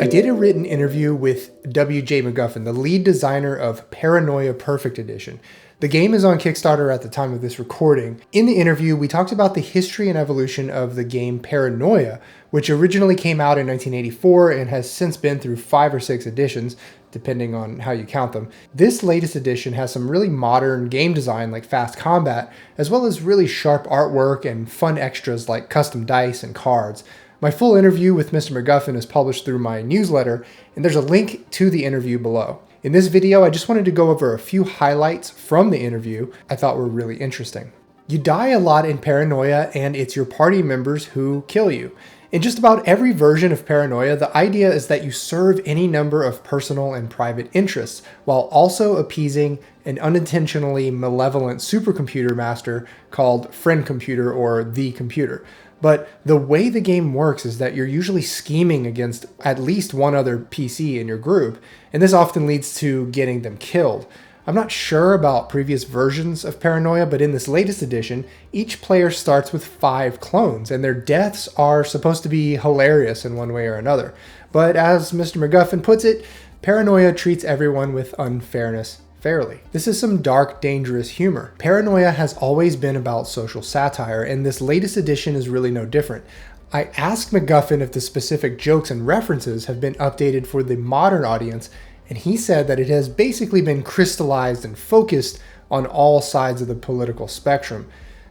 I did a written interview with W.J. McGuffin, the lead designer of Paranoia Perfect Edition. The game is on Kickstarter at the time of this recording. In the interview, we talked about the history and evolution of the game Paranoia, which originally came out in 1984 and has since been through 5 or 6 editions, depending on how you count them. This latest edition has some really modern game design like fast combat, as well as really sharp artwork and fun extras like custom dice and cards. My full interview with Mr. McGuffin is published through my newsletter, and there's a link to the interview below. In this video, I just wanted to go over a few highlights from the interview I thought were really interesting. You die a lot in Paranoia, and it's your party members who kill you. In just about every version of Paranoia, the idea is that you serve any number of personal and private interests, while also appeasing an unintentionally malevolent supercomputer master called Friend Computer or The Computer. But the way the game works is that you're usually scheming against at least one other PC in your group, and this often leads to getting them killed. I'm not sure about previous versions of Paranoia, but in this latest edition, each player starts with 5 clones, and their deaths are supposed to be hilarious in one way or another. But as Mr. McGuffin puts it, Paranoia treats everyone with unfairness fairly. This is some dark, dangerous humor. Paranoia has always been about social satire, and this latest edition is really no different. I asked McGuffin if the specific jokes and references have been updated for the modern audience, and he said that it has basically been crystallized and focused on all sides of the political spectrum.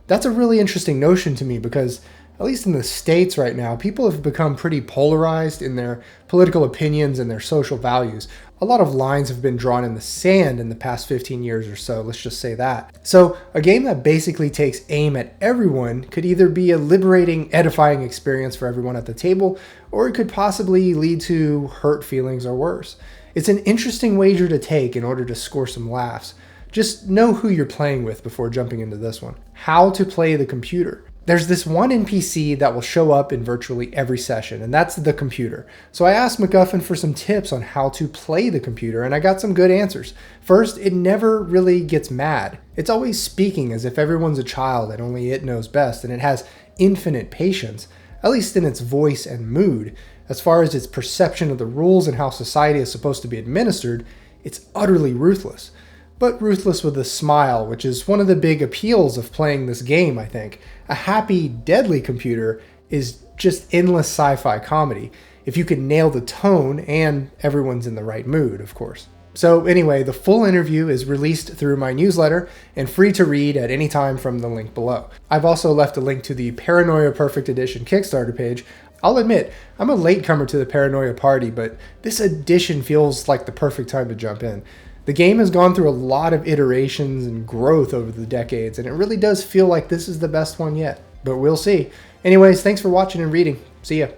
That's a really interesting notion to me because, at least in the States right now, people have become pretty polarized in their political opinions and their social values. A lot of lines have been drawn in the sand in the past 15 years or so, let's just say that. So a game that basically takes aim at everyone could either be a liberating, edifying experience for everyone at the table, or it could possibly lead to hurt feelings or worse. It's an interesting wager to take in order to score some laughs. Just know who you're playing with before jumping into this one. How to play the computer. There's this one NPC that will show up in virtually every session, and that's the computer. So I asked McGuffin for some tips on how to play the computer, and I got some good answers. First, it never really gets mad. It's always speaking as if everyone's a child and only it knows best, and it has infinite patience, at least in its voice and mood. As far as its perception of the rules and how society is supposed to be administered, it's utterly ruthless. But ruthless with a smile, which is one of the big appeals of playing this game, I think. A happy, deadly computer is just endless sci-fi comedy, if you can nail the tone and everyone's in the right mood, of course. So anyway, the full interview is released through my newsletter and free to read at any time from the link below. I've also left a link to the Paranoia Perfect Edition Kickstarter page. I'll admit, I'm a latecomer to the Paranoia party, but this edition feels like the perfect time to jump in. The game has gone through a lot of iterations and growth over the decades, and it really does feel like this is the best one yet. But we'll see. Anyways, thanks for watching and reading. See ya.